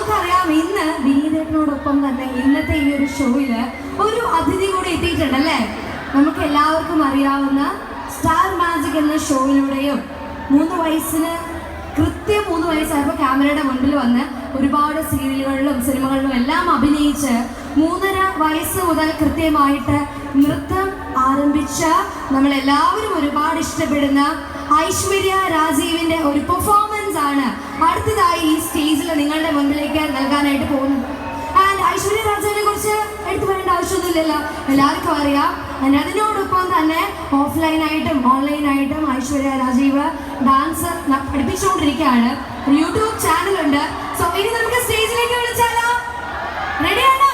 നമുക്കറിയാം ഇന്ന് വിനീതേട്ടനോടൊപ്പം തന്നെ ഇന്നത്തെ ഈ ഒരു ഷോയില് ഒരു അതിഥി കൂടി എത്തിയിട്ടുണ്ടല്ലേ. നമുക്ക് എല്ലാവർക്കും അറിയാവുന്ന സ്റ്റാർ മാജിക് എന്ന ഷോയിലൂടെയും 3 വയസ്സിന് കൃത്യം 3 വയസ്സായപ്പോൾ ക്യാമറയുടെ മുൻപിൽ വന്ന് ഒരുപാട് സീരിയലുകളിലും സിനിമകളിലും എല്ലാം അഭിനയിച്ച് 3.5 വയസ്സ് മുതൽ കൃത്യമായിട്ട് നൃത്തം ആരംഭിച്ച നമ്മളെല്ലാവരും ഒരുപാട് ഇഷ്ടപ്പെടുന്ന ഐശ്വര്യ രാജീവിന്റെ ഒരു പെർഫോമൻസ് ആണ് അടുത്തതായി ഈ സ്റ്റേജിൽ നിങ്ങളുടെ മുൻപിലേക്ക് നൽകാനായിട്ട് പോകുന്നത്. ആൻഡ് ഐശ്വര്യ രാജീവിനെ കുറിച്ച് എടുത്തു പറയേണ്ട ആവശ്യമൊന്നുമില്ലല്ലോ, എല്ലാവർക്കും അറിയാം. അതിനോടൊപ്പം തന്നെ ഓഫ്ലൈനായിട്ടും ഓൺലൈനായിട്ടും ഐശ്വര്യ രാജീവ് ഡാൻസ് പഠിപ്പിച്ചുകൊണ്ടിരിക്കുകയാണ്. ഒരു യൂട്യൂബ് ചാനലുണ്ട്. സോ ഇനി നമുക്ക് സ്റ്റേജിലേക്ക് വിളിച്ചാലോ? റെഡിയാണോ?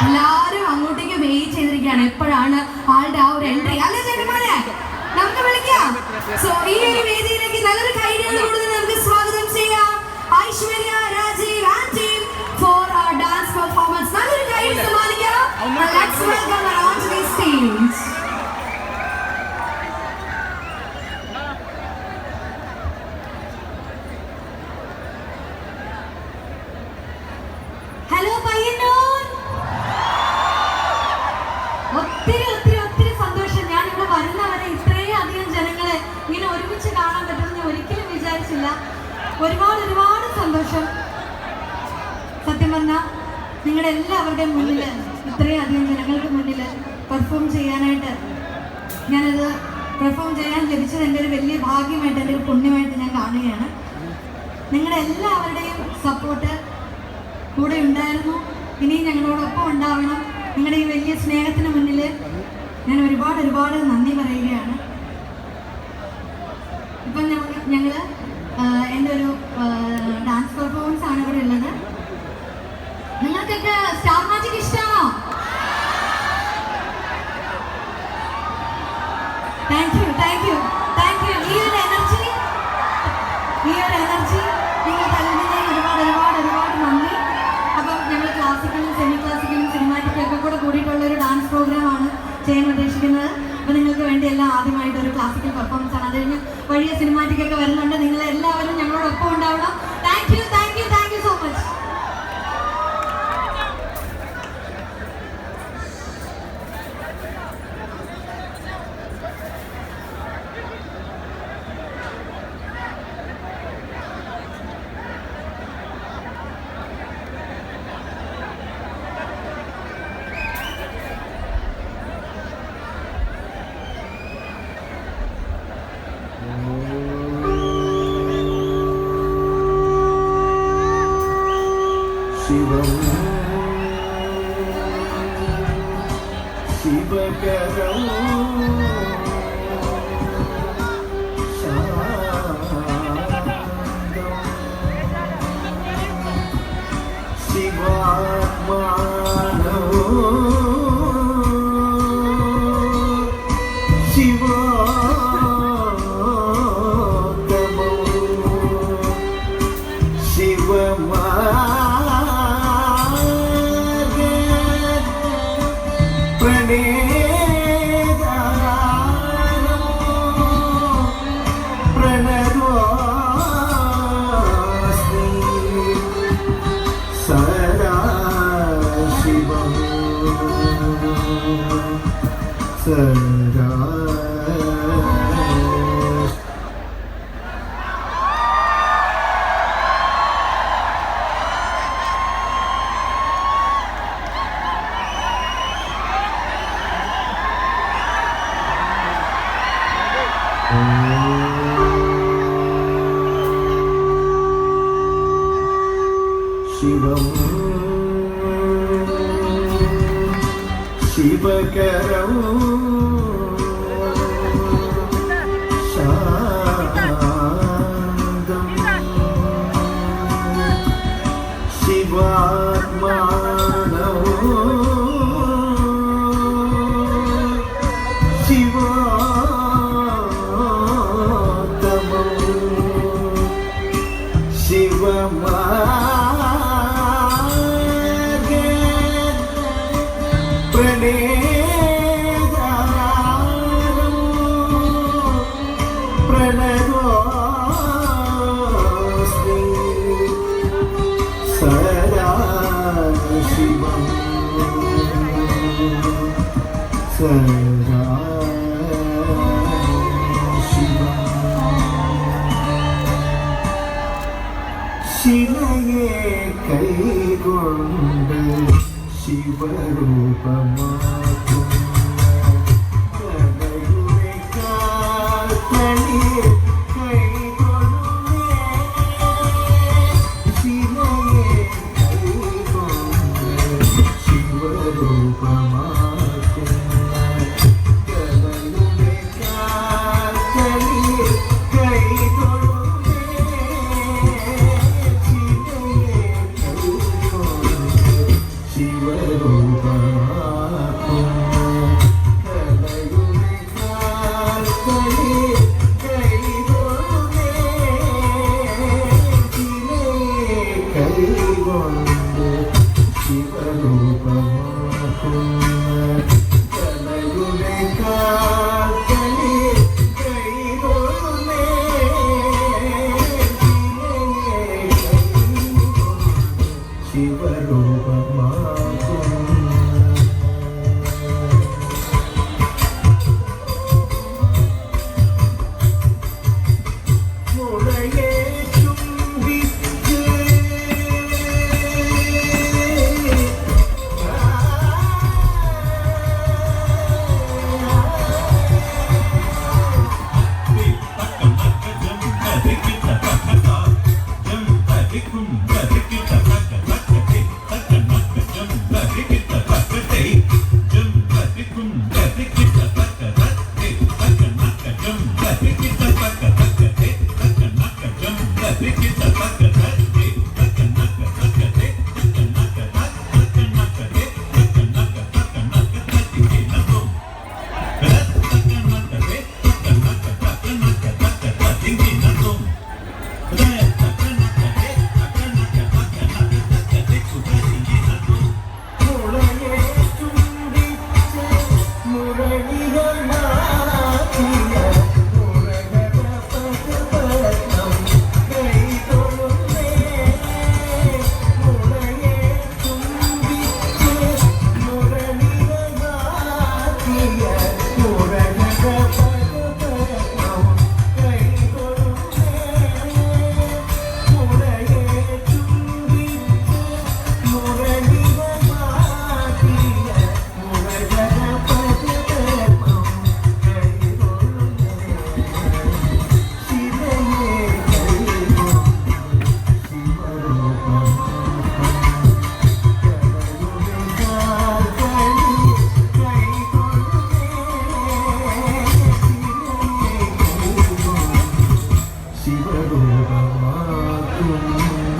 എല്ലാവരും അങ്ങോട്ടേക്ക് വെയിറ്റ് ചെയ്തിരിക്കുകയാണ് എപ്പോഴാണ് ആളുടെ ആ ഒരു എൻട്രി. അല്ലേ ചേട്ടന്മാരെ, നമുക്ക് വിളിക്കാം. സോ ഈ ഒരു വേദിയിലേക്ക് നല്ലൊരു കൈഡികൾ കൊടുത്ത് നമുക്ക് സ്വാഗതം ചെയ്യാം Aishwarya Rajeev and team for dance performance. നല്ലൊരു കൈഡ് സമ്മാനിക്കാം. Let's welcome her onto the stage. Hello Payyanur. ഒത്തിരി സന്തോഷം. ഞാൻ ഇവിടെ വരുന്നവരെ ഇത്രയും അധികം ജനങ്ങളെ ഇങ്ങനെ ഒരുമിച്ച് കാണാൻ പറ്റുമെന്ന് ഞാൻ ഒരിക്കലും വിചാരിച്ചില്ല. ഒരുപാട് സന്തോഷം. സത്യം പറഞ്ഞാൽ നിങ്ങളുടെ എല്ലാവരുടെയും മുന്നിൽ ഇത്രയും അധികം ജനങ്ങൾക്ക് മുന്നിൽ പെർഫോം ചെയ്യാനായിട്ട് ഞാനത് പെർഫോം ചെയ്യാൻ ലഭിച്ചത് എൻ്റെ ഒരു വലിയ ഭാഗ്യമായിട്ട്, എൻ്റെ ഒരു പുണ്യമായിട്ട് ഞാൻ കാണുകയാണ്. നിങ്ങളുടെ എല്ലാവരുടെയും സപ്പോർട്ട് കൂടെ ഉണ്ടായിരുന്നു, ഇനിയും ഞങ്ങളോടൊപ്പം ഉണ്ടാവണം. നിങ്ങളുടെ ഈ വലിയ സ്നേഹത്തിന് മുന്നിൽ ഞാൻ ഒരുപാട് നന്ദി പറയുകയാണ്. ഇപ്പം ഞങ്ങൾ എൻ്റെ ഒരു ഡാൻസ് പെർഫോമൻസ് ആണ് ഇവിടെ ഉള്ളത്. നിങ്ങൾക്കൊക്കെ സ്റ്റാർ മാജിക് ഇഷ്ടമാണോ? Thank you. ഈ ഒരു എനർജി നിങ്ങൾ നൽകുന്നതിന് ഒരുപാട് നന്ദി. അപ്പം ഞങ്ങൾ ക്ലാസിക്കലും സെമി ക്ലാസിക്കലും സിനിമാറ്റിക്കും ഒക്കെ കൂടെ കൂടിയിട്ടുള്ള ഒരു ഡാൻസ് പ്രോഗ്രാമാണ് ചെയ്യാൻ ഉദ്ദേശിക്കുന്നത്. അപ്പോൾ നിങ്ങൾക്ക് വേണ്ടി എല്ലാം ആദ്യമായിട്ട് ഒരു ക്ലാസിക്കൽ പെർഫോമൻസ് ആണ്. അത് കഴിഞ്ഞ് വഴിയ സിനിമാറ്റിക് ഒക്കെ വരുന്നുണ്ട്. നിങ്ങളെല്ലാവരും ഞങ്ങളോടൊപ്പം ഉണ്ടാവണം. Thank you so much. ശിവകരം ശിവാത്മാനോ ശിവോത്തമോ ശിവമാ ശിവം ശിവകരം ശാന്തം ശിവാത്മാനോ ശിവോത്തമോ ശിവമാ പ്രണഗോസ്മി ശിവയെ കൈകൊണ്ട് ശിവരൂപമാക്കും ശിവരൂപമാക്കും